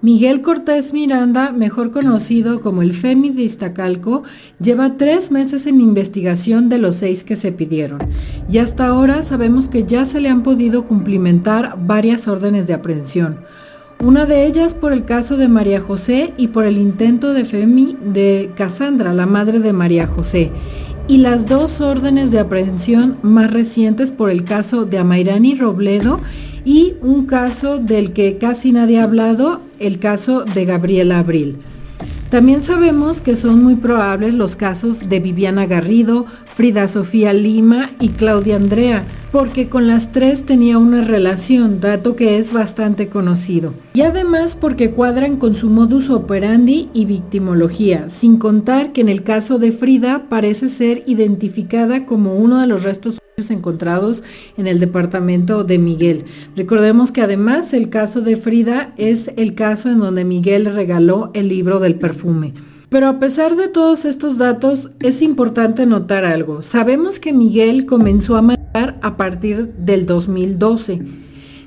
Miguel Cortés Miranda, mejor conocido como el FEMI de Iztacalco, lleva 3 meses en investigación de los 6 que se pidieron, y hasta ahora sabemos que ya se le han podido cumplimentar varias órdenes de aprehensión. Una de ellas por el caso de María José y por el intento de FEMI de Cassandra, la madre de María José, y las 2 órdenes de aprehensión más recientes por el caso de Amairani Robledo y un caso del que casi nadie ha hablado, el caso de Gabriela Abril. También sabemos que son muy probables los casos de Viviana Garrido, Frida Sofía Lima y Claudia Andrea, porque con las 3 tenía una relación, dato que es bastante conocido. Y además porque cuadran con su modus operandi y victimología, sin contar que en el caso de Frida parece ser identificada como uno de los restos encontrados en el departamento de Miguel. Recordemos que además el caso de Frida es el caso en donde Miguel le regaló el libro del perfume. Pero a pesar de todos estos datos, es importante notar algo. Sabemos que Miguel comenzó a matar a partir del 2012,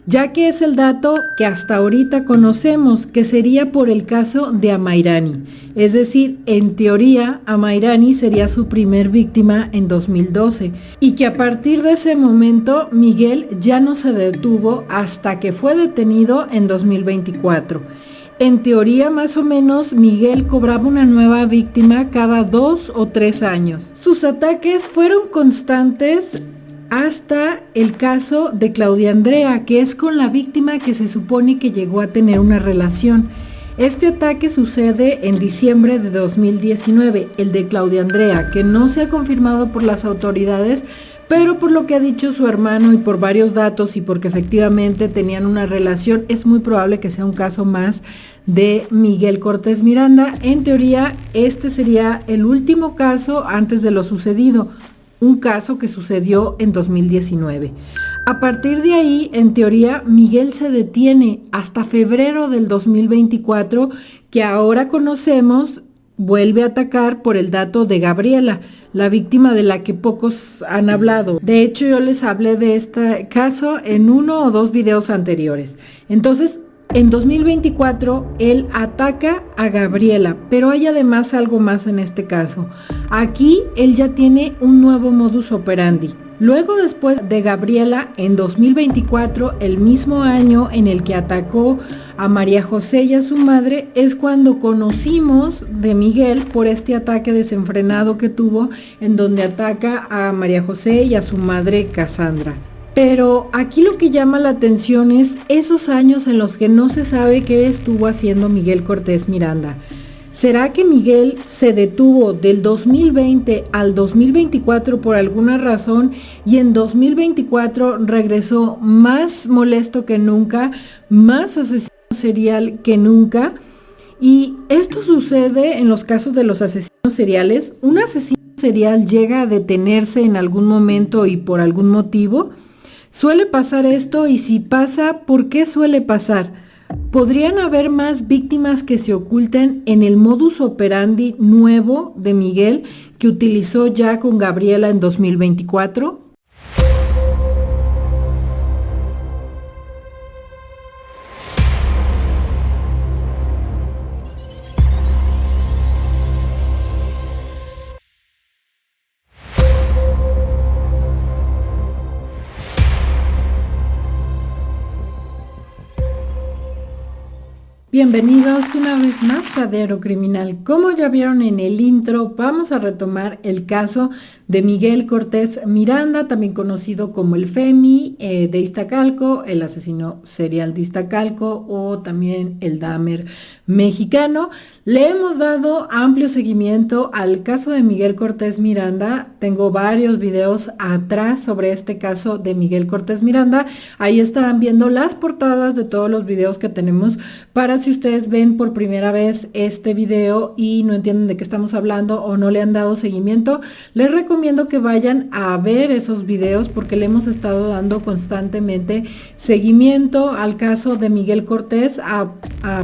ya que es el dato que hasta ahorita conocemos, que sería por el caso de Amairani. Es decir, en teoría, Amairani sería su primer víctima en 2012, y que a partir de ese momento Miguel ya no se detuvo hasta que fue detenido en 2024. En teoría, más o menos, Miguel cobraba una nueva víctima cada 2 o 3 años. Sus ataques fueron constantes hasta el caso de Claudia Andrea, que es con la víctima que se supone que llegó a tener una relación. Este ataque sucede en diciembre de 2019, el de Claudia Andrea, que no se ha confirmado por las autoridades, pero por lo que ha dicho su hermano y por varios datos y porque efectivamente tenían una relación, es muy probable que sea un caso más de Miguel Cortés Miranda. En teoría, este sería el último caso antes de lo sucedido, un caso que sucedió en 2019. A partir de ahí, en teoría, Miguel se detiene hasta febrero del 2024, que ahora conocemos, vuelve a atacar por el dato de Gabriela, la víctima de la que pocos han hablado. De hecho, yo les hablé de este caso en 1 o 2 videos anteriores. Entonces, en 2024, él ataca a Gabriela, pero hay además algo más en este caso. Aquí, él ya tiene un nuevo modus operandi. Luego, después de Gabriela, en 2024, el mismo año en el que atacó a María José y a su madre, es cuando conocimos de Miguel por este ataque desenfrenado que tuvo, en donde ataca a María José y a su madre Cassandra. Pero aquí lo que llama la atención es esos años en los que no se sabe qué estuvo haciendo Miguel Cortés Miranda. ¿Será que Miguel se detuvo del 2020 al 2024 por alguna razón y en 2024 regresó más molesto que nunca, más asesino serial que nunca? Y esto sucede en los casos de los asesinos seriales. ¿Un asesino serial llega a detenerse en algún momento y por algún motivo? ¿Suele pasar esto? Y si pasa, ¿por qué suele pasar? ¿Podrían haber más víctimas que se oculten en el modus operandi nuevo de Miguel que utilizó ya con Gabriela en 2024? Bienvenidos una vez más a Diario Criminal. Como ya vieron en el intro, vamos a retomar el caso de Miguel Cortés Miranda, también conocido como el FEMI de Iztacalco, el asesino serial de Iztacalco o también el Dahmer mexicano. Le hemos dado amplio seguimiento al caso de Miguel Cortés Miranda. Tengo varios videos atrás sobre este caso de Miguel Cortés Miranda. Ahí estarán viendo las portadas de todos los videos que tenemos para si ustedes ven por primera vez este video y no entienden de qué estamos hablando o no le han dado seguimiento, les recomiendo que vayan a ver esos videos porque le hemos estado dando constantemente seguimiento al caso de Miguel Cortés, a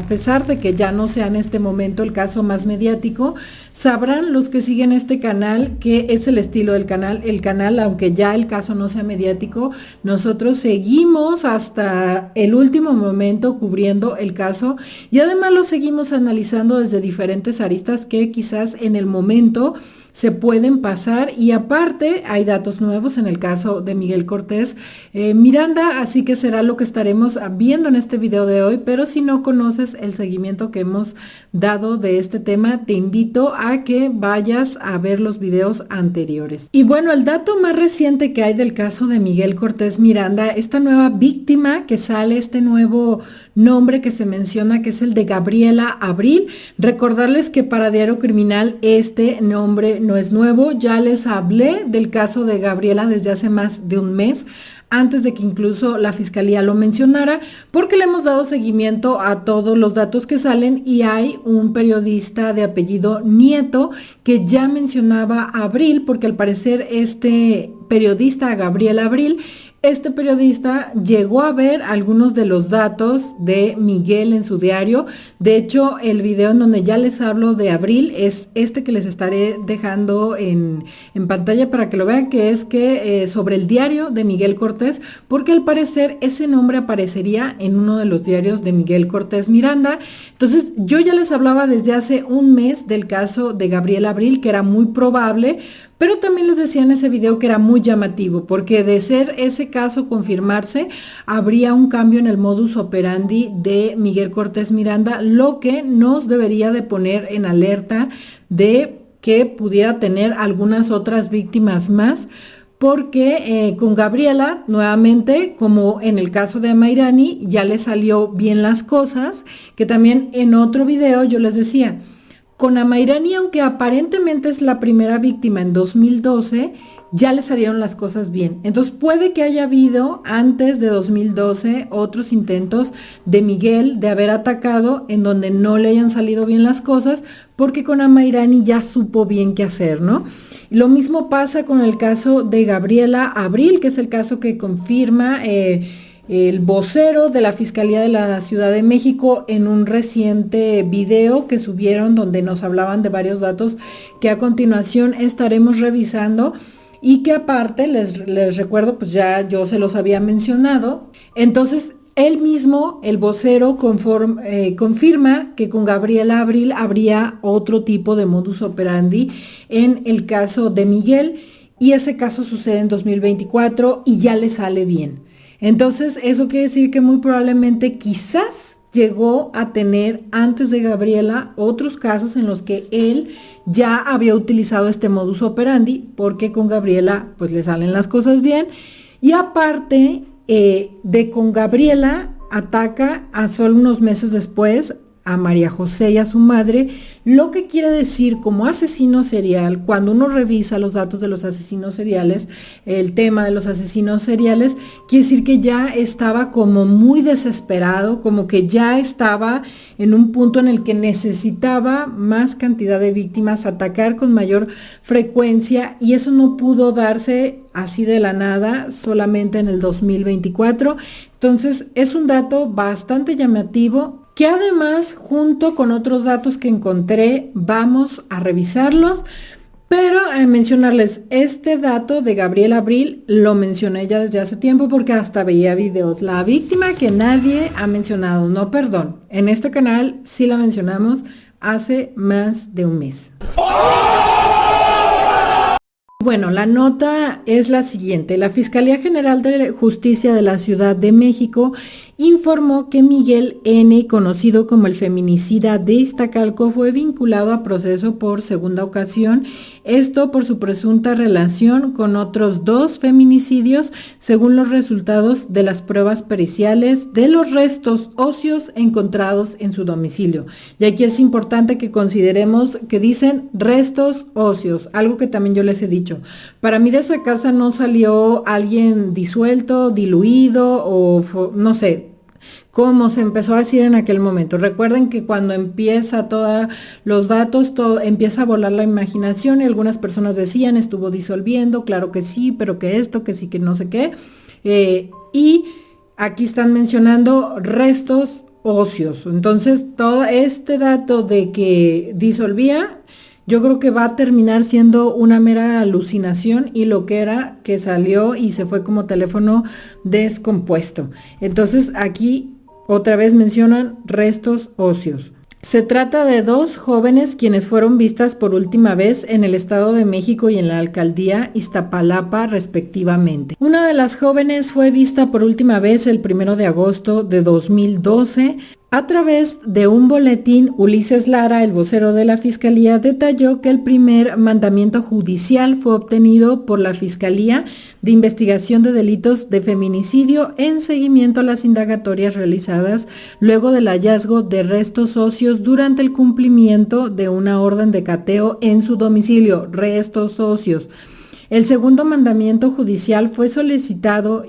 pesar de que ya no sea en este momento el caso más mediático. Sabrán los que siguen este canal que es el estilo del canal. El canal, aunque ya el caso no sea mediático, nosotros seguimos hasta el último momento cubriendo el caso y además lo seguimos analizando desde diferentes aristas que quizás en el momento se pueden pasar, y aparte hay datos nuevos en el caso de Miguel Cortés Miranda, así que será lo que estaremos viendo en este video de hoy. Pero si no conoces el seguimiento que hemos dado de este tema, te invito a que vayas a ver los videos anteriores. Y bueno, el dato más reciente que hay del caso de Miguel Cortés Miranda, esta nueva víctima que sale, este nuevo nombre que se menciona, que es el de Gabriela Abril. Recordarles que para Diario Criminal este nombre no es nuevo, ya les hablé del caso de Gabriela desde hace más de un mes, antes de que incluso la fiscalía lo mencionara, porque le hemos dado seguimiento a todos los datos que salen, y hay un periodista de apellido Nieto que ya mencionaba a Abril, porque al parecer este periodista, Gabriel Abril, este periodista llegó a ver algunos de los datos de Miguel en su diario. De hecho, el video en donde ya les hablo de Abril es este que les estaré dejando en pantalla para que lo vean, que es sobre el diario de Miguel Cortés, porque al parecer ese nombre aparecería en uno de los diarios de Miguel Cortés Miranda. Entonces, yo ya les hablaba desde hace un mes del caso de Gabriel Abril, que era muy probable, pero también les decía en ese video que era muy llamativo, porque de ser ese caso confirmarse, habría un cambio en el modus operandi de Miguel Cortés Miranda, lo que nos debería de poner en alerta de que pudiera tener algunas otras víctimas más, porque con Gabriela, nuevamente, como en el caso de Mayrani, ya le salió bien las cosas, que también en otro video yo les decía, con Amairani, aunque aparentemente es la primera víctima en 2012, ya le salieron las cosas bien. Entonces puede que haya habido antes de 2012 otros intentos de Miguel de haber atacado en donde no le hayan salido bien las cosas, porque con Amairani ya supo bien qué hacer, ¿no? Lo mismo pasa con el caso de Gabriela Abril, que es el caso que confirma el vocero de la Fiscalía de la Ciudad de México en un reciente video que subieron, donde nos hablaban de varios datos que a continuación estaremos revisando, y que aparte les recuerdo, pues ya yo se los había mencionado. Entonces él mismo, el vocero, confirma que con Gabriela Abril habría otro tipo de modus operandi en el caso de Miguel, y ese caso sucede en 2024 y ya le sale bien. Entonces, eso quiere decir que muy probablemente quizás llegó a tener antes de Gabriela otros casos en los que él ya había utilizado este modus operandi, porque con Gabriela pues le salen las cosas bien, y aparte de con Gabriela ataca a solo unos meses después a María José y a su madre, lo que quiere decir, como asesino serial, cuando uno revisa los datos de los asesinos seriales, el tema de los asesinos seriales, quiere decir que ya estaba como muy desesperado, como que ya estaba en un punto en el que necesitaba más cantidad de víctimas, atacar con mayor frecuencia, y eso no pudo darse así de la nada, solamente en el 2024. Entonces, es un dato bastante llamativo, que además, junto con otros datos que encontré, vamos a revisarlos. Pero mencionarles, este dato de Gabriela Abril lo mencioné ya desde hace tiempo, porque hasta veía videos. La víctima que nadie ha mencionado, no, perdón, en este canal sí la mencionamos hace más de un mes. Bueno, la nota es la siguiente. La Fiscalía General de Justicia de la Ciudad de México informó que Miguel N., conocido como el feminicida de Iztacalco, fue vinculado a proceso por segunda ocasión, esto por su presunta relación con otros 2 feminicidios, según los resultados de las pruebas periciales de los restos óseos encontrados en su domicilio. Y aquí es importante que consideremos que dicen restos óseos, algo que también yo les he dicho. Para mí de esa casa no salió alguien disuelto, diluido o no sé, como se empezó a decir en aquel momento. Recuerden que cuando empieza todos los datos, todo empieza a volar la imaginación, y algunas personas decían estuvo disolviendo, claro que sí, pero que esto, que sí, que no sé qué. Y aquí están mencionando restos óseos. Entonces, todo este dato de que disolvía Yo creo que va a terminar siendo una mera alucinación y lo que era que salió y se fue como teléfono descompuesto. Entonces aquí otra vez mencionan restos óseos. Se trata de dos jóvenes quienes fueron vistas por última vez en el Estado de México y en la alcaldía Iztapalapa respectivamente. Una de las jóvenes fue vista por última vez el 1 de agosto de 2012. A través de un boletín, Ulises Lara, el vocero de la Fiscalía, detalló que el primer mandamiento judicial fue obtenido por la Fiscalía de Investigación de Delitos de Feminicidio en seguimiento a las indagatorias realizadas luego del hallazgo de restos óseos durante el cumplimiento de una orden de cateo en su domicilio, restos óseos. El segundo mandamiento judicial fue solicitado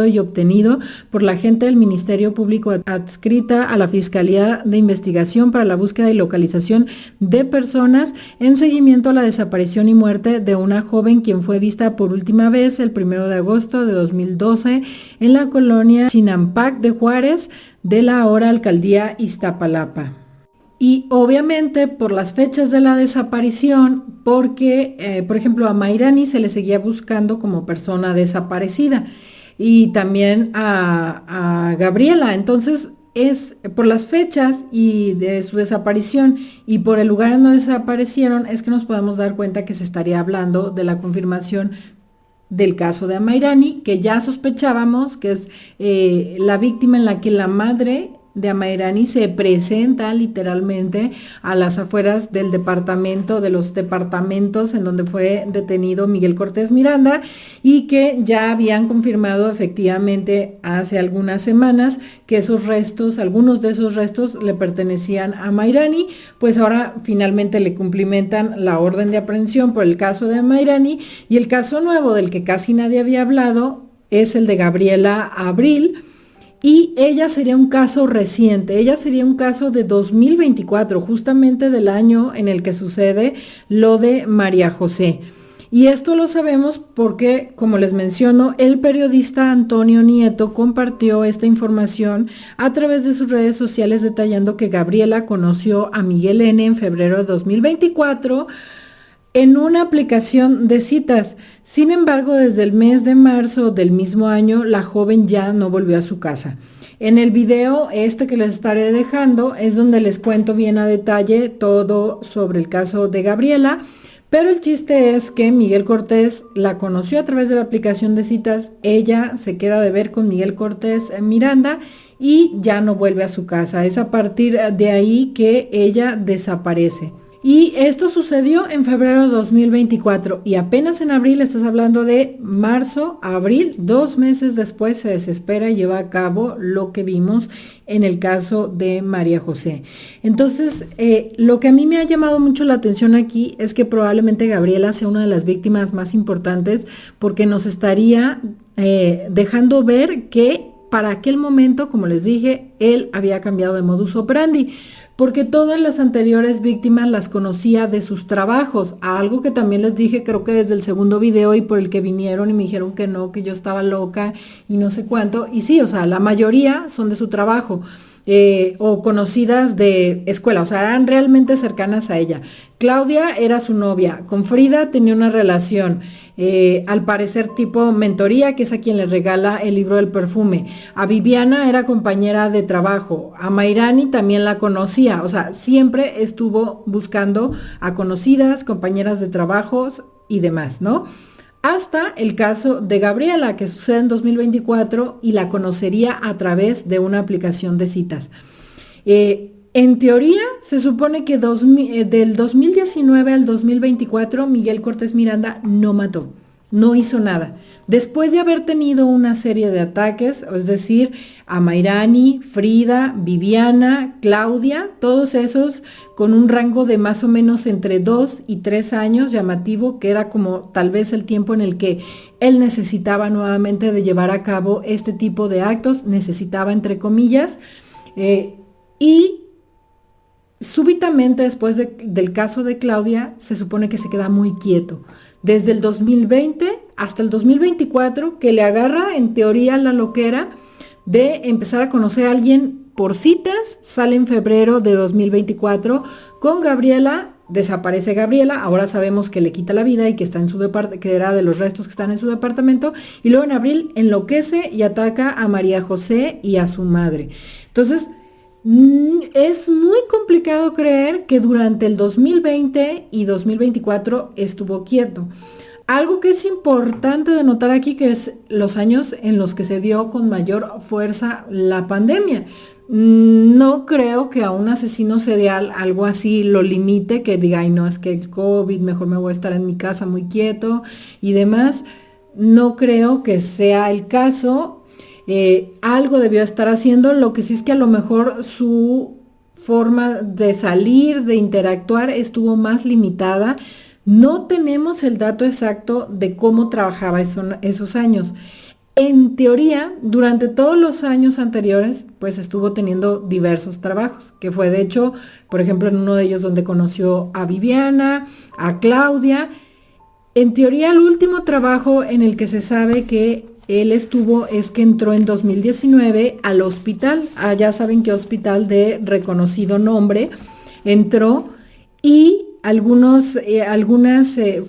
y obtenido por la agente del Ministerio Público adscrita a la Fiscalía de Investigación para la Búsqueda y Localización de Personas en seguimiento a la desaparición y muerte de una joven quien fue vista por última vez el 1 de agosto de 2012 en la colonia Chinampac de Juárez de la ahora alcaldía Iztapalapa. Y obviamente por las fechas de la desaparición, porque, por ejemplo, a Mayrani se le seguía buscando como persona desaparecida y también a Gabriela. Entonces, es por las fechas y de su desaparición y por el lugar en donde desaparecieron, es que nos podemos dar cuenta que se estaría hablando de la confirmación del caso de Amairani, que ya sospechábamos que es la víctima en la que la madre de Amairani se presenta literalmente a las afueras del departamento, de los departamentos en donde fue detenido Miguel Cortés Miranda y que ya habían confirmado efectivamente hace algunas semanas que esos restos, algunos de esos restos le pertenecían a Amairani, pues ahora finalmente le cumplimentan la orden de aprehensión por el caso de Amairani y el caso nuevo del que casi nadie había hablado es el de Gabriela Abril. Y ella sería un caso reciente, ella sería un caso de 2024, justamente del año en el que sucede lo de María José. Y esto lo sabemos porque, como les menciono, el periodista Antonio Nieto compartió esta información a través de sus redes sociales detallando que Gabriela conoció a Miguel N. en febrero de 2024, en una aplicación de citas. Sin embargo, desde el mes de marzo del mismo año, la joven ya no volvió a su casa. En el video que les estaré dejando es donde les cuento bien a detalle todo sobre el caso de Gabriela, pero el chiste es que Miguel Cortés la conoció a través de la aplicación de citas, ella se queda de ver con Miguel Cortés Miranda y ya no vuelve a su casa. Es a partir de ahí que ella desaparece. Y esto sucedió en febrero de 2024 y apenas en abril, estás hablando de marzo, abril, 2 meses después se desespera y lleva a cabo lo que vimos en el caso de María José. Entonces, lo que a mí me ha llamado mucho la atención aquí es que probablemente Gabriela sea una de las víctimas más importantes porque nos estaría dejando ver que para aquel momento, como les dije, él había cambiado de modus operandi. Porque todas las anteriores víctimas las conocía de sus trabajos, algo que también les dije creo que desde el segundo video y por el que vinieron y me dijeron que no, que yo estaba loca y no sé cuánto, y sí, o sea, la mayoría son de su trabajo. O conocidas de escuela, o sea, eran realmente cercanas a ella. Claudia era su novia, con Frida tenía una relación, al parecer tipo mentoría, que es a quien le regala el libro del perfume. A Viviana era compañera de trabajo, a Mayrani también la conocía, o sea, siempre estuvo buscando a conocidas, compañeras de trabajos y demás, ¿no? Hasta el caso de Gabriela, que sucede en 2024 y la conocería a través de una aplicación de citas. En teoría, se supone que del 2019 al 2024, Miguel Cortés Miranda no mató, no hizo nada. Después de haber tenido una serie de ataques, es decir, a Mayrani, Frida, Viviana, Claudia, todos esos con un rango de más o menos entre 2 y 3 años, llamativo, que era como tal vez el tiempo en el que él necesitaba nuevamente de llevar a cabo este tipo de actos, necesitaba entre comillas, y súbitamente después del caso de Claudia, se supone que se queda muy quieto. Desde el 2020 hasta el 2024, que le agarra en teoría la loquera de empezar a conocer a alguien por citas, sale en febrero de 2024 con Gabriela desaparece Gabriela, ahora sabemos que le quita la vida y que está en su que era de los restos que están en su departamento, y luego en abril enloquece y ataca a María José y a su madre. Entonces, es muy complicado creer que durante el 2020 y 2024 estuvo quieto. Algo que es importante de notar aquí, que es los años en los que se dio con mayor fuerza la pandemia. No creo que a un asesino serial algo así lo limite, que diga, ay no, es que el COVID, mejor me voy a estar en mi casa muy quieto y demás. No creo que sea el caso. Algo debió estar haciendo, lo que sí es que a lo mejor su forma de salir, de interactuar, estuvo más limitada. No tenemos el dato exacto de cómo trabajaba esos años. En teoría, durante todos los años anteriores, pues estuvo teniendo diversos trabajos, que fue de hecho, por ejemplo, en uno de ellos donde conoció a Viviana, a Claudia. En teoría, el último trabajo en el que se sabe que él estuvo es que entró en 2019 al hospital, ya saben qué hospital de reconocido nombre, entró y algunas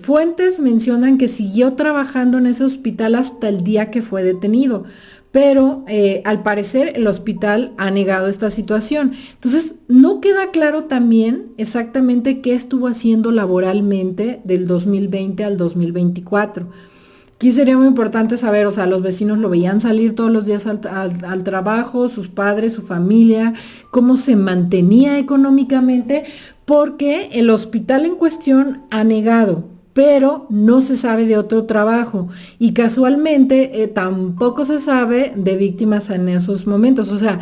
fuentes mencionan que siguió trabajando en ese hospital hasta el día que fue detenido, pero al parecer el hospital ha negado esta situación. Entonces, no queda claro también exactamente qué estuvo haciendo laboralmente del 2020 al 2024. Aquí sería muy importante saber, o sea, los vecinos lo veían salir todos los días al trabajo, sus padres, su familia, cómo se mantenía económicamente, porque el hospital en cuestión ha negado, pero no se sabe de otro trabajo y casualmente tampoco se sabe de víctimas en esos momentos. O sea,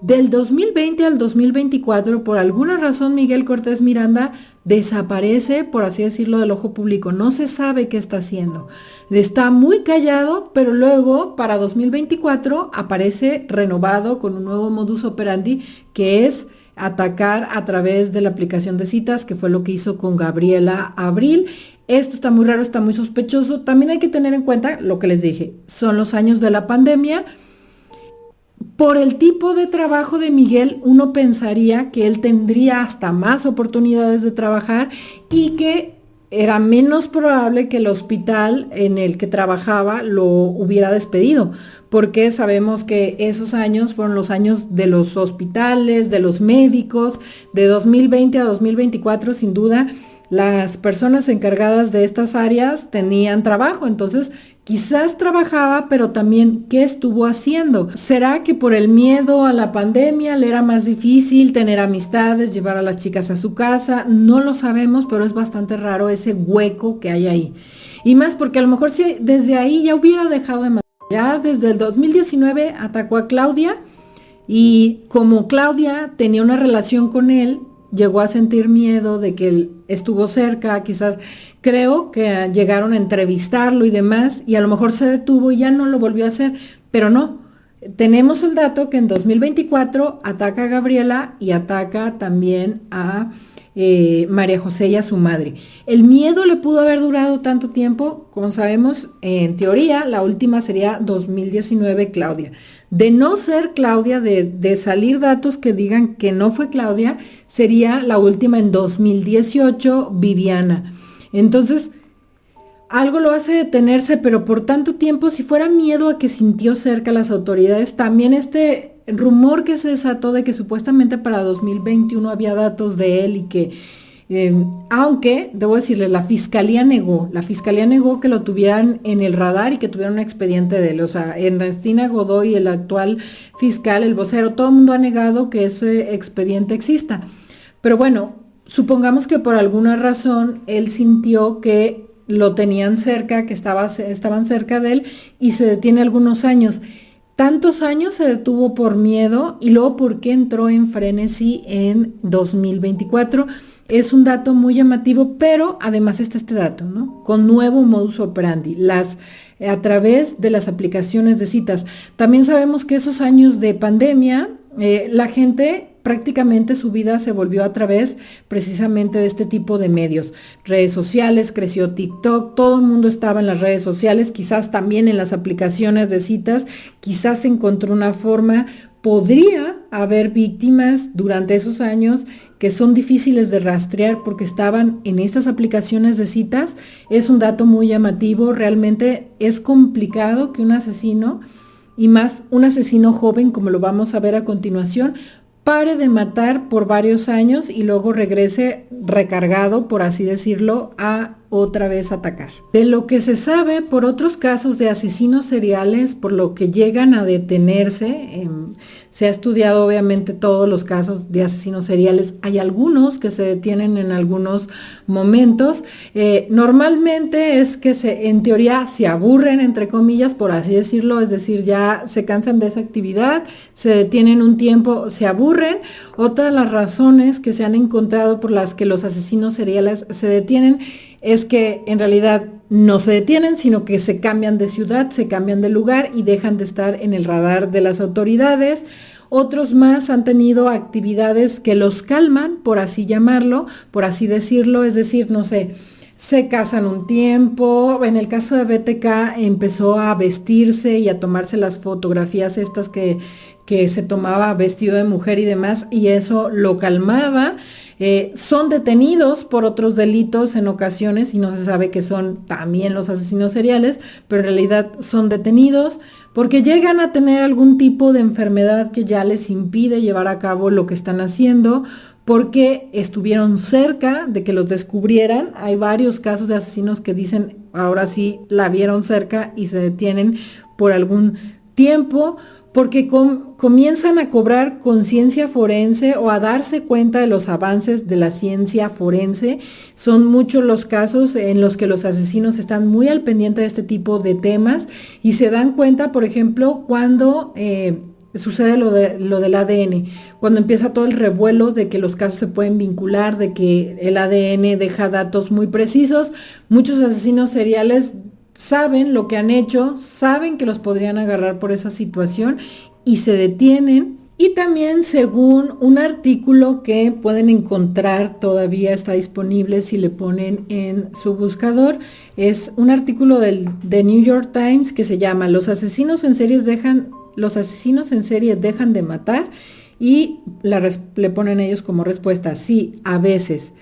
del 2020 al 2024, por alguna razón, Miguel Cortés Miranda desaparece, por así decirlo, del ojo público. No se sabe qué está haciendo. Está muy callado, pero luego, para 2024, aparece renovado con un nuevo modus operandi, que es atacar a través de la aplicación de citas, que fue lo que hizo con Gabriela Abril. Esto está muy raro, está muy sospechoso. También hay que tener en cuenta lo que les dije, son los años de la pandemia. Por el tipo de trabajo de Miguel, uno pensaría que él tendría hasta más oportunidades de trabajar y que era menos probable que el hospital en el que trabajaba lo hubiera despedido, porque sabemos que esos años fueron los años de los hospitales, de los médicos, de 2020 a 2024, sin duda. Las personas encargadas de estas áreas tenían trabajo, entonces quizás trabajaba, pero también, ¿qué estuvo haciendo? ¿Será que por el miedo a la pandemia le era más difícil tener amistades, llevar a las chicas a su casa? No lo sabemos, pero es bastante raro ese hueco que hay ahí. Y más porque a lo mejor si desde ahí ya hubiera dejado de matar. Ya desde el 2019 atacó a Claudia y como Claudia tenía una relación con él, llegó a sentir miedo de que él estuvo cerca, quizás creo que llegaron a entrevistarlo y demás, y a lo mejor se detuvo y ya no lo volvió a hacer, pero no. Tenemos el dato que en 2024 ataca a Gabriela y ataca también a María José y a su madre. El miedo le pudo haber durado tanto tiempo, como sabemos, en teoría, la última sería 2019 Claudia. De no ser Claudia, de salir datos que digan que no fue Claudia, sería la última en 2018 Viviana. Entonces, algo lo hace detenerse, pero por tanto tiempo, si fuera miedo a que sintió cerca las autoridades, también este rumor que se desató de que supuestamente para 2021 había datos de él y que, aunque, debo decirle, la fiscalía negó que lo tuvieran en el radar y que tuvieran un expediente de él. O sea, Ernestina Godoy, el actual fiscal, el vocero, todo el mundo ha negado que ese expediente exista. Pero bueno, supongamos que por alguna razón él sintió que lo tenían cerca, que estaban cerca de él y se detiene algunos años. Tantos años se detuvo por miedo y luego por qué entró en frenesí en 2024. Es un dato muy llamativo, pero además está este dato, ¿no? Con nuevo modus operandi, a través de las aplicaciones de citas. También sabemos que esos años de pandemia, la gente prácticamente su vida se volvió a través precisamente de este tipo de medios. Redes sociales, creció TikTok, todo el mundo estaba en las redes sociales, quizás también en las aplicaciones de citas, quizás encontró una forma podría haber víctimas durante esos años que son difíciles de rastrear porque estaban en estas aplicaciones de citas. Es un dato muy llamativo. Realmente es complicado que un asesino, y más un asesino joven, como lo vamos a ver a continuación, pare de matar por varios años y luego regrese recargado, por así decirlo, a otra vez atacar. De lo que se sabe por otros casos de asesinos seriales, por lo que llegan a detenerse, se ha estudiado obviamente todos los casos de asesinos seriales. Hay algunos que se detienen en algunos momentos. Normalmente es que en teoría se aburren, entre comillas, por así decirlo, es decir, ya se cansan de esa actividad, se detienen un tiempo, se aburren. Otra de las razones que se han encontrado por las que los asesinos seriales se detienen es que en realidad no se detienen, sino que se cambian de ciudad, se cambian de lugar y dejan de estar en el radar de las autoridades. Otros más han tenido actividades que los calman, por así llamarlo, por así decirlo, es decir, no sé, se casan un tiempo. En el caso de BTK empezó a vestirse y a tomarse las fotografías estas que se tomaba vestido de mujer y demás, y eso lo calmaba. Son detenidos por otros delitos en ocasiones y no se sabe que son también los asesinos seriales, pero en realidad son detenidos porque llegan a tener algún tipo de enfermedad que ya les impide llevar a cabo lo que están haciendo, porque estuvieron cerca de que los descubrieran. Hay varios casos de asesinos que dicen, ahora sí, la vieron cerca y se detienen por algún tiempo, porque comienzan a cobrar conciencia forense o a darse cuenta de los avances de la ciencia forense. Son muchos los casos en los que los asesinos están muy al pendiente de este tipo de temas y se dan cuenta, por ejemplo, cuando sucede lo del ADN, cuando empieza todo el revuelo de que los casos se pueden vincular, de que el ADN deja datos muy precisos. Muchos asesinos seriales saben lo que han hecho, saben que los podrían agarrar por esa situación y se detienen. Y también, según un artículo que pueden encontrar, todavía está disponible si le ponen en su buscador, es un artículo de New York Times que se llama Los asesinos en serie dejan de matar, y le ponen ellos como respuesta: sí, a veces.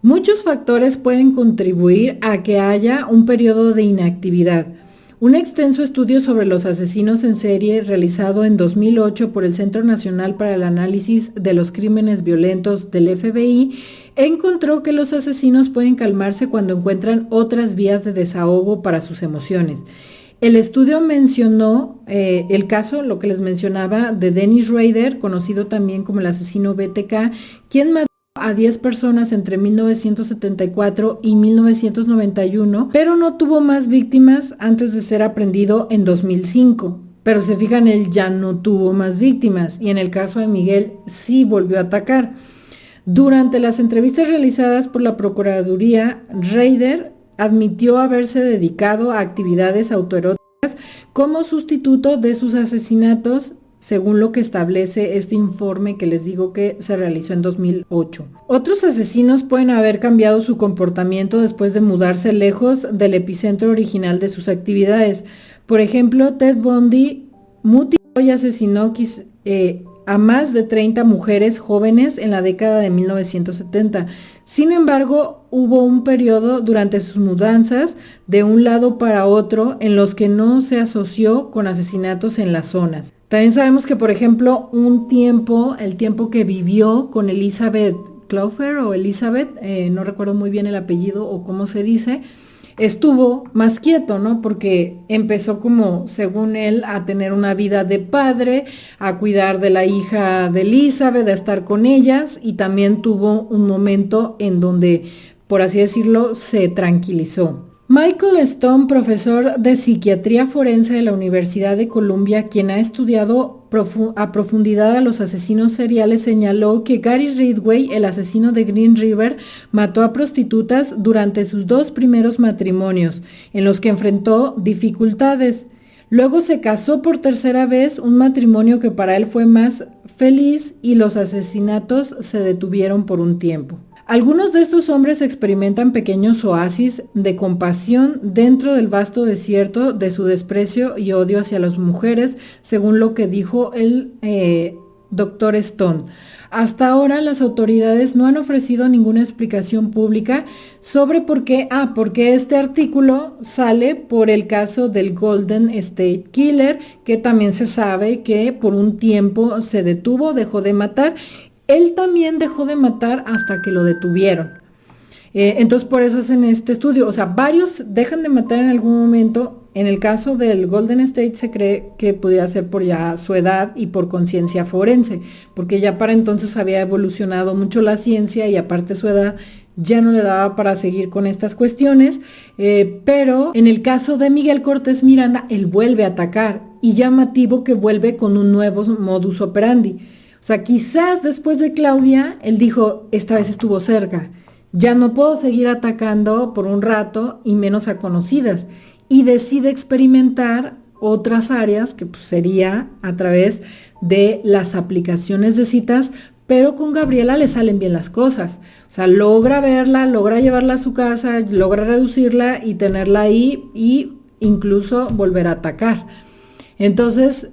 Muchos factores pueden contribuir a que haya un periodo de inactividad. Un extenso estudio sobre los asesinos en serie realizado en 2008 por el Centro Nacional para el Análisis de los Crímenes Violentos del FBI encontró que los asesinos pueden calmarse cuando encuentran otras vías de desahogo para sus emociones. El estudio mencionó el caso, lo que les mencionaba, de Dennis Rader, conocido también como el asesino BTK, quien mató a 10 personas entre 1974 y 1991, pero no tuvo más víctimas antes de ser aprehendido en 2005. Pero se fijan, él ya no tuvo más víctimas, y en el caso de Miguel sí volvió a atacar. Durante las entrevistas realizadas por la Procuraduría, Rader admitió haberse dedicado a actividades autoeróticas como sustituto de sus asesinatos, según lo que establece este informe que les digo que se realizó en 2008. Otros asesinos pueden haber cambiado su comportamiento después de mudarse lejos del epicentro original de sus actividades. Por ejemplo, Ted Bundy mutiló y asesinó a más de 30 mujeres jóvenes en la década de 1970. Sin embargo, hubo un periodo durante sus mudanzas de un lado para otro en los que no se asoció con asesinatos en las zonas. También sabemos que, por ejemplo, el tiempo que vivió con Elizabeth Clover o Elizabeth, no recuerdo muy bien el apellido o cómo se dice, estuvo más quieto, ¿no? Porque empezó, como según él, a tener una vida de padre, a cuidar de la hija de Elizabeth, a estar con ellas, y también tuvo un momento en donde, por así decirlo, se tranquilizó. Michael Stone, profesor de psiquiatría forense de la Universidad de Columbia, quien ha estudiado a profundidad a los asesinos seriales, señaló que Gary Ridgway, el asesino de Green River, mató a prostitutas durante sus 2 primeros matrimonios, en los que enfrentó dificultades. Luego se casó por tercera vez, un matrimonio que para él fue más feliz, y los asesinatos se detuvieron por un tiempo. Algunos de estos hombres experimentan pequeños oasis de compasión dentro del vasto desierto de su desprecio y odio hacia las mujeres, según lo que dijo el doctor Stone. Hasta ahora las autoridades no han ofrecido ninguna explicación pública sobre porque este artículo sale por el caso del Golden State Killer, que también se sabe que por un tiempo se detuvo, dejó de matar. Él también dejó de matar hasta que lo detuvieron. Entonces por eso hacen este estudio. O sea, varios dejan de matar en algún momento. En el caso del Golden State se cree que pudiera ser por ya su edad y por conciencia forense, porque ya para entonces había evolucionado mucho la ciencia y aparte su edad ya no le daba para seguir con estas cuestiones. Pero en el caso de Miguel Cortés Miranda, él vuelve a atacar y llamativo que vuelve con un nuevo modus operandi. O sea, quizás después de Claudia, él dijo, esta vez estuvo cerca, ya no puedo seguir atacando por un rato y menos a conocidas. Y decide experimentar otras áreas que pues, sería a través de las aplicaciones de citas, pero con Gabriela le salen bien las cosas. O sea, logra verla, logra llevarla a su casa, logra reducirla y tenerla ahí y incluso volver a atacar. Entonces,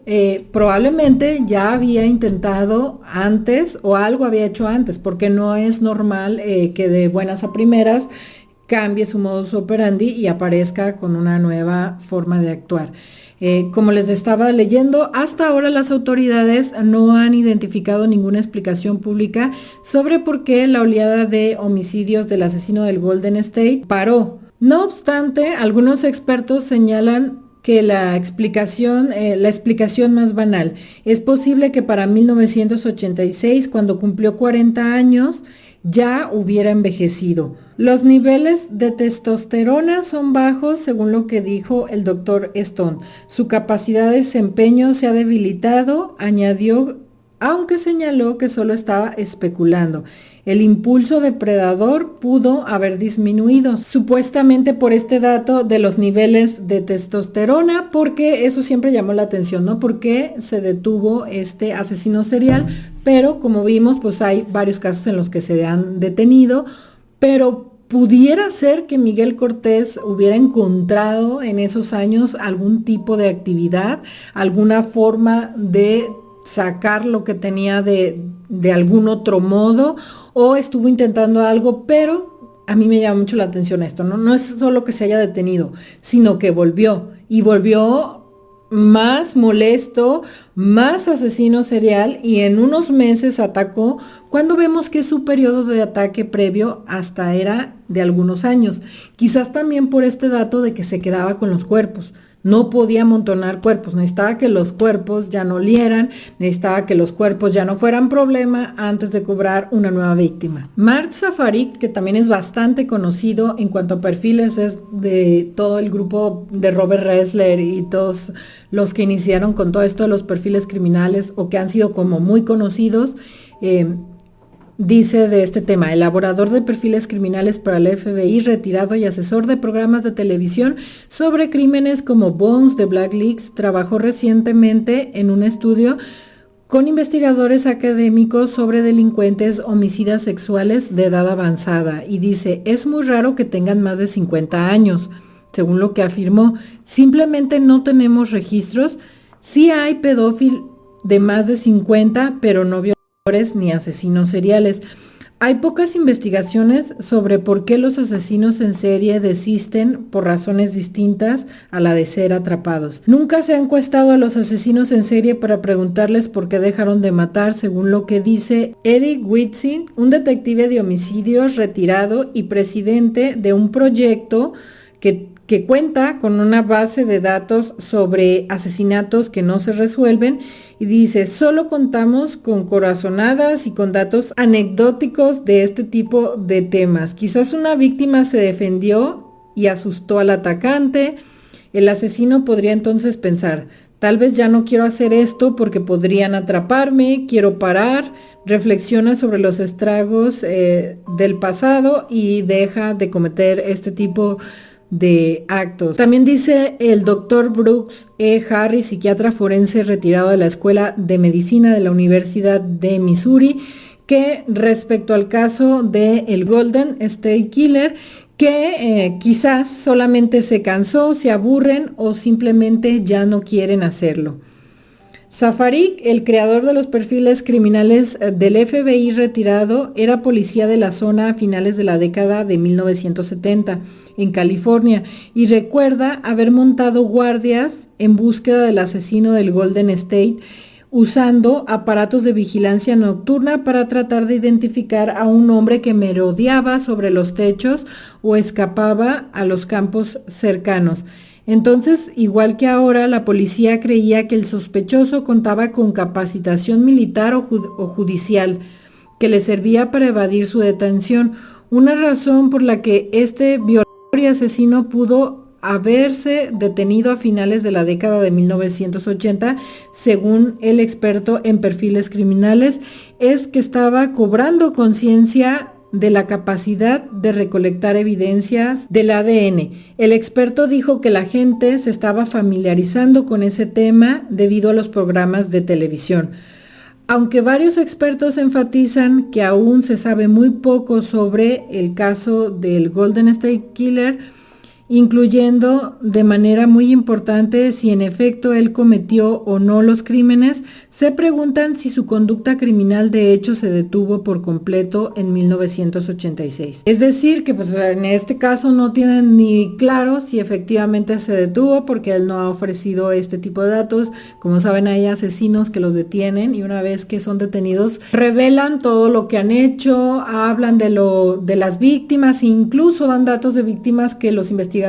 probablemente ya había intentado antes o algo había hecho antes, porque no es normal que de buenas a primeras cambie su modus operandi y aparezca con una nueva forma de actuar. Como les estaba leyendo, hasta ahora las autoridades no han identificado ninguna explicación pública sobre por qué la oleada de homicidios del asesino del Golden State paró. No obstante, algunos expertos señalan que la explicación más banal. Es posible que para 1986, cuando cumplió 40 años, ya hubiera envejecido. Los niveles de testosterona son bajos, según lo que dijo el doctor Stone. Su capacidad de desempeño se ha debilitado, añadió, aunque señaló que solo estaba especulando. El impulso depredador pudo haber disminuido, supuestamente por este dato de los niveles de testosterona, porque eso siempre llamó la atención, ¿no? ¿Por qué se detuvo este asesino serial? Pero como vimos, pues hay varios casos en los que se han detenido, pero pudiera ser que Miguel Cortés hubiera encontrado en esos años algún tipo de actividad, alguna forma de sacar lo que tenía de algún otro modo, o estuvo intentando algo, pero a mí me llama mucho la atención esto, ¿no? No es solo que se haya detenido, sino que volvió más molesto, más asesino serial, y en unos meses atacó, cuando vemos que su periodo de ataque previo hasta era de algunos años. Quizás también por este dato de que se quedaba con los cuerpos. No podía amontonar cuerpos, necesitaba que los cuerpos ya no olieran, necesitaba que los cuerpos ya no fueran problema antes de cobrar una nueva víctima. Mark Safarik, que también es bastante conocido en cuanto a perfiles, es de todo el grupo de Robert Ressler y todos los que iniciaron con todo esto de los perfiles criminales o que han sido como muy conocidos. Dice de este tema, elaborador de perfiles criminales para el FBI, retirado y asesor de programas de televisión sobre crímenes como Bones de Black Leaks, trabajó recientemente en un estudio con investigadores académicos sobre delincuentes homicidas sexuales de edad avanzada y dice, es muy raro que tengan más de 50 años, según lo que afirmó, simplemente no tenemos registros, sí hay pedófilos de más de 50, pero no violadores ni asesinos seriales. Hay pocas investigaciones sobre por qué los asesinos en serie desisten por razones distintas a la de ser atrapados. Nunca se ha encuestado a los asesinos en serie para preguntarles por qué dejaron de matar, según lo que dice Eric Whitsitt, un detective de homicidios retirado y presidente de un proyecto que cuenta con una base de datos sobre asesinatos que no se resuelven y dice, solo contamos con corazonadas y con datos anecdóticos de este tipo de temas. Quizás una víctima se defendió y asustó al atacante. El asesino podría entonces pensar, tal vez ya no quiero hacer esto porque podrían atraparme, quiero parar. Reflexiona sobre los estragos del pasado y deja de cometer este tipo de actos. También dice el doctor Brooks E. Harris, psiquiatra forense retirado de la Escuela de Medicina de la Universidad de Missouri, que respecto al caso de el Golden State Killer, que quizás solamente se cansó, se aburren o simplemente ya no quieren hacerlo. Safarik, el creador de los perfiles criminales del FBI retirado, era policía de la zona a finales de la década de 1970 en California y recuerda haber montado guardias en búsqueda del asesino del Golden State usando aparatos de vigilancia nocturna para tratar de identificar a un hombre que merodeaba sobre los techos o escapaba a los campos cercanos. Entonces, igual que ahora, la policía creía que el sospechoso contaba con capacitación militar o judicial que le servía para evadir su detención, una razón por la que este violador y asesino pudo haberse detenido a finales de la década de 1980, según el experto en perfiles criminales, es que estaba cobrando conciencia de la capacidad de recolectar evidencias del ADN. El experto dijo que la gente se estaba familiarizando con ese tema debido a los programas de televisión. Aunque varios expertos enfatizan que aún se sabe muy poco sobre el caso del Golden State Killer, incluyendo de manera muy importante si en efecto él cometió o no los crímenes, se preguntan si su conducta criminal de hecho se detuvo por completo en 1986. Es decir, que pues en este caso no tienen ni claro si efectivamente se detuvo porque él no ha ofrecido este tipo de datos. Como saben, hay asesinos que los detienen y una vez que son detenidos revelan todo lo que han hecho, hablan de las víctimas, incluso dan datos de víctimas que los investigadores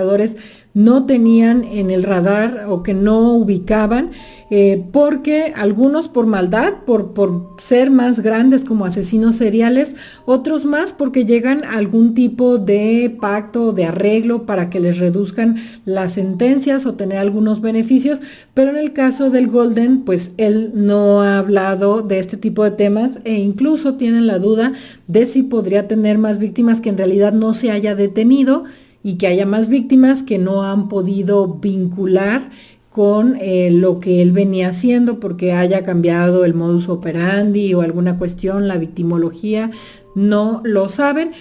no tenían en el radar o que no ubicaban, porque algunos por maldad, por ser más grandes como asesinos seriales, otros más porque llegan a algún tipo de pacto o de arreglo para que les reduzcan las sentencias o tener algunos beneficios, pero en el caso del Golden, pues él no ha hablado de este tipo de temas e incluso tienen la duda de si podría tener más víctimas que en realidad no se haya detenido y que haya más víctimas que no han podido vincular con lo que él venía haciendo porque haya cambiado el modus operandi o alguna cuestión, la victimología, no lo saben.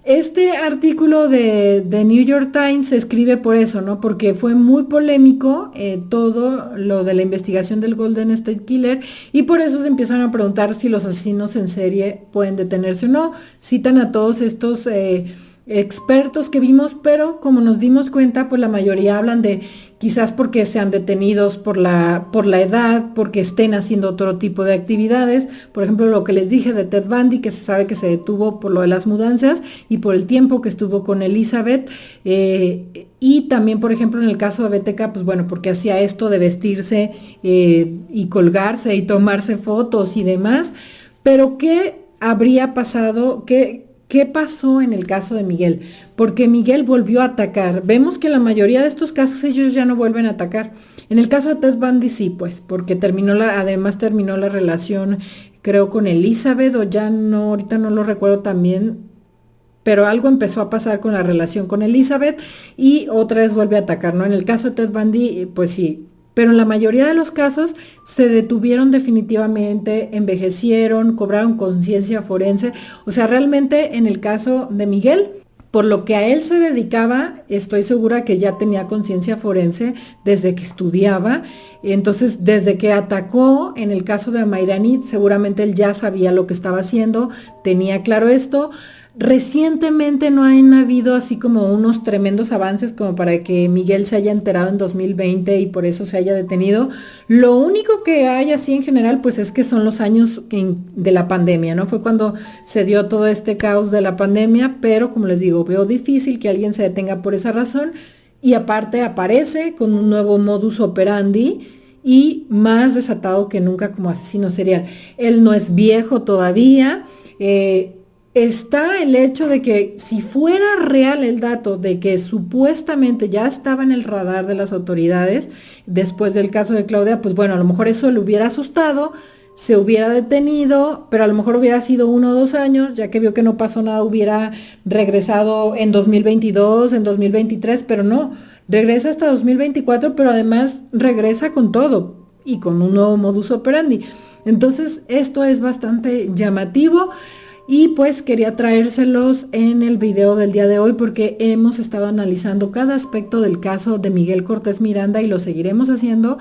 Este artículo de New York Times se escribe por eso, ¿no? Porque fue muy polémico todo lo de la investigación del Golden State Killer y por eso se empiezan a preguntar si los asesinos en serie pueden detenerse o no. Citan a todos estos expertos que vimos, pero como nos dimos cuenta, pues la mayoría hablan de quizás porque sean detenidos por la edad, porque estén haciendo otro tipo de actividades. Por ejemplo, lo que les dije de Ted Bundy, que se sabe que se detuvo por lo de las mudanzas y por el tiempo que estuvo con Elizabeth. Y también, por ejemplo, en el caso de BTK, pues bueno, porque hacía esto de vestirse y colgarse y tomarse fotos y demás. Pero ¿qué habría pasado? ¿Qué pasó en el caso de Miguel? Porque Miguel volvió a atacar. Vemos que en la mayoría de estos casos ellos ya no vuelven a atacar. En el caso de Ted Bundy sí, pues, porque además terminó la relación, creo, con Elizabeth, o ya no, ahorita no lo recuerdo también, pero algo empezó a pasar con la relación con Elizabeth y otra vez vuelve a atacar, ¿no? En el caso de Ted Bundy, pues sí. Pero en la mayoría de los casos se detuvieron definitivamente, envejecieron, cobraron conciencia forense. O sea, realmente en el caso de Miguel, por lo que a él se dedicaba, estoy segura que ya tenía conciencia forense desde que estudiaba. Entonces, desde que atacó, en el caso de Mayranit, seguramente él ya sabía lo que estaba haciendo, tenía claro esto. Recientemente no han habido así como unos tremendos avances como para que Miguel se haya enterado en 2020 y por eso se haya detenido. Lo único que hay así en general pues es que son los años de la pandemia, ¿no? Fue cuando se dio todo este caos de la pandemia, pero como les digo, veo difícil que alguien se detenga por esa razón y aparte aparece con un nuevo modus operandi y más desatado que nunca como asesino serial. Él no es viejo todavía. Está el hecho de que si fuera real el dato de que supuestamente ya estaba en el radar de las autoridades después del caso de Claudia, pues bueno, a lo mejor eso le hubiera asustado, se hubiera detenido, pero a lo mejor hubiera sido 1 o 2 años, ya que vio que no pasó nada, hubiera regresado en 2022, en 2023, pero no, regresa hasta 2024, pero además regresa con todo y con un nuevo modus operandi. Entonces esto es bastante llamativo. Y pues quería traérselos en el video del día de hoy porque hemos estado analizando cada aspecto del caso de Miguel Cortés Miranda y lo seguiremos haciendo.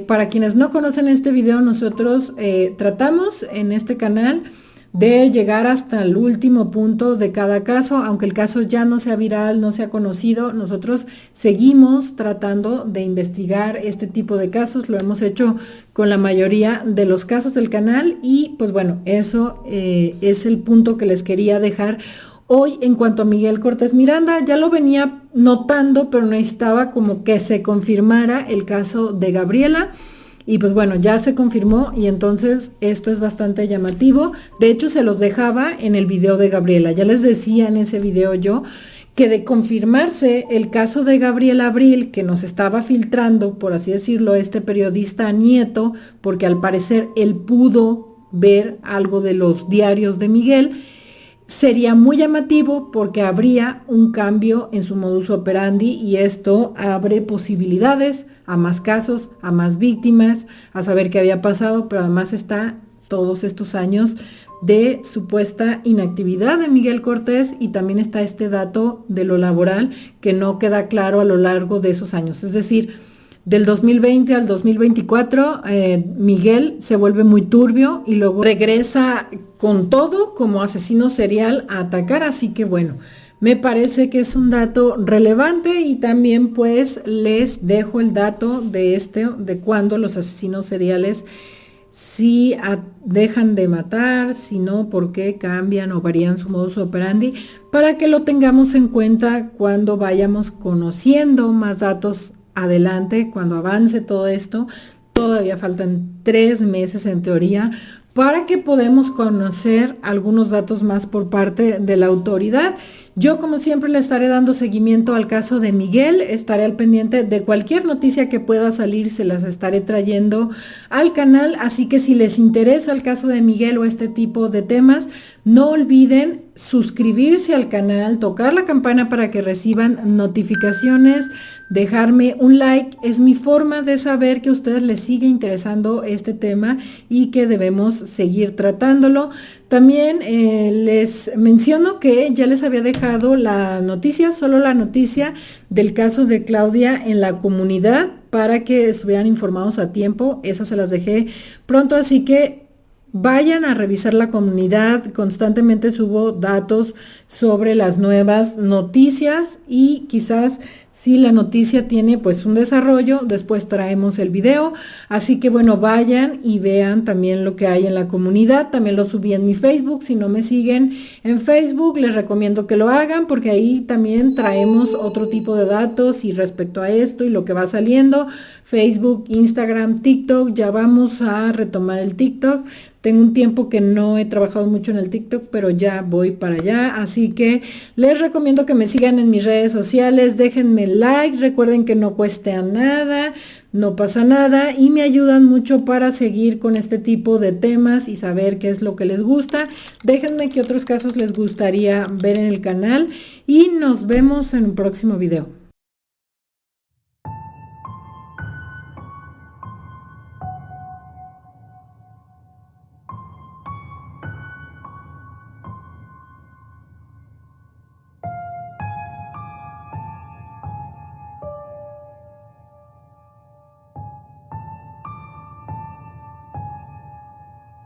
Para quienes no conocen este video, nosotros tratamos en este canal de llegar hasta el último punto de cada caso, aunque el caso ya no sea viral, no sea conocido, nosotros seguimos tratando de investigar este tipo de casos, lo hemos hecho con la mayoría de los casos del canal y pues bueno, eso es el punto que les quería dejar hoy en cuanto a Miguel Cortés Miranda. Ya lo venía notando, pero necesitaba como que se confirmara el caso de Gabriela. Y pues bueno, ya se confirmó y entonces esto es bastante llamativo. De hecho, se los dejaba en el video de Gabriela. Ya les decía en ese video yo que de confirmarse el caso de Gabriela Abril, que nos estaba filtrando, por así decirlo, este periodista Nieto, porque al parecer él pudo ver algo de los diarios de Miguel, sería muy llamativo porque habría un cambio en su modus operandi y esto abre posibilidades a más casos, a más víctimas, a saber qué había pasado, pero además está todos estos años de supuesta inactividad de Miguel Cortés y también está este dato de lo laboral que no queda claro a lo largo de esos años. Es decir, del 2020 al 2024, Miguel se vuelve muy turbio y luego regresa con todo como asesino serial a atacar. Así que bueno, me parece que es un dato relevante y también pues les dejo el dato de cuando los asesinos seriales si dejan de matar, si no, por qué cambian o varían su modus operandi, para que lo tengamos en cuenta cuando vayamos conociendo más datos adelante, cuando avance todo esto. Todavía faltan 3 meses en teoría para que podamos conocer algunos datos más por parte de la autoridad. Yo, como siempre, le estaré dando seguimiento al caso de Miguel, estaré al pendiente de cualquier noticia que pueda salir, se las estaré trayendo al canal, así que si les interesa el caso de Miguel o este tipo de temas, no olviden suscribirse al canal, tocar la campana para que reciban notificaciones, dejarme un like, es mi forma de saber que a ustedes les sigue interesando este tema y que debemos seguir tratándolo. También les menciono que ya les había dejado la noticia, solo la noticia del caso de Claudia en la comunidad para que estuvieran informados a tiempo. Esas se las dejé pronto, así que vayan a revisar la comunidad, constantemente subo datos sobre las nuevas noticias y quizás si la noticia tiene pues un desarrollo, después traemos el video, así que bueno, vayan y vean también lo que hay en la comunidad. También lo subí en mi Facebook, si no me siguen en Facebook les recomiendo que lo hagan porque ahí también traemos otro tipo de datos y respecto a esto y lo que va saliendo. Facebook, Instagram, TikTok, ya vamos a retomar el TikTok. Tengo un tiempo que no he trabajado mucho en el TikTok, pero ya voy para allá. Así que les recomiendo que me sigan en mis redes sociales. Déjenme like. Recuerden que no cuesta nada, no pasa nada y me ayudan mucho para seguir con este tipo de temas y saber qué es lo que les gusta. Déjenme qué otros casos les gustaría ver en el canal y nos vemos en un próximo video.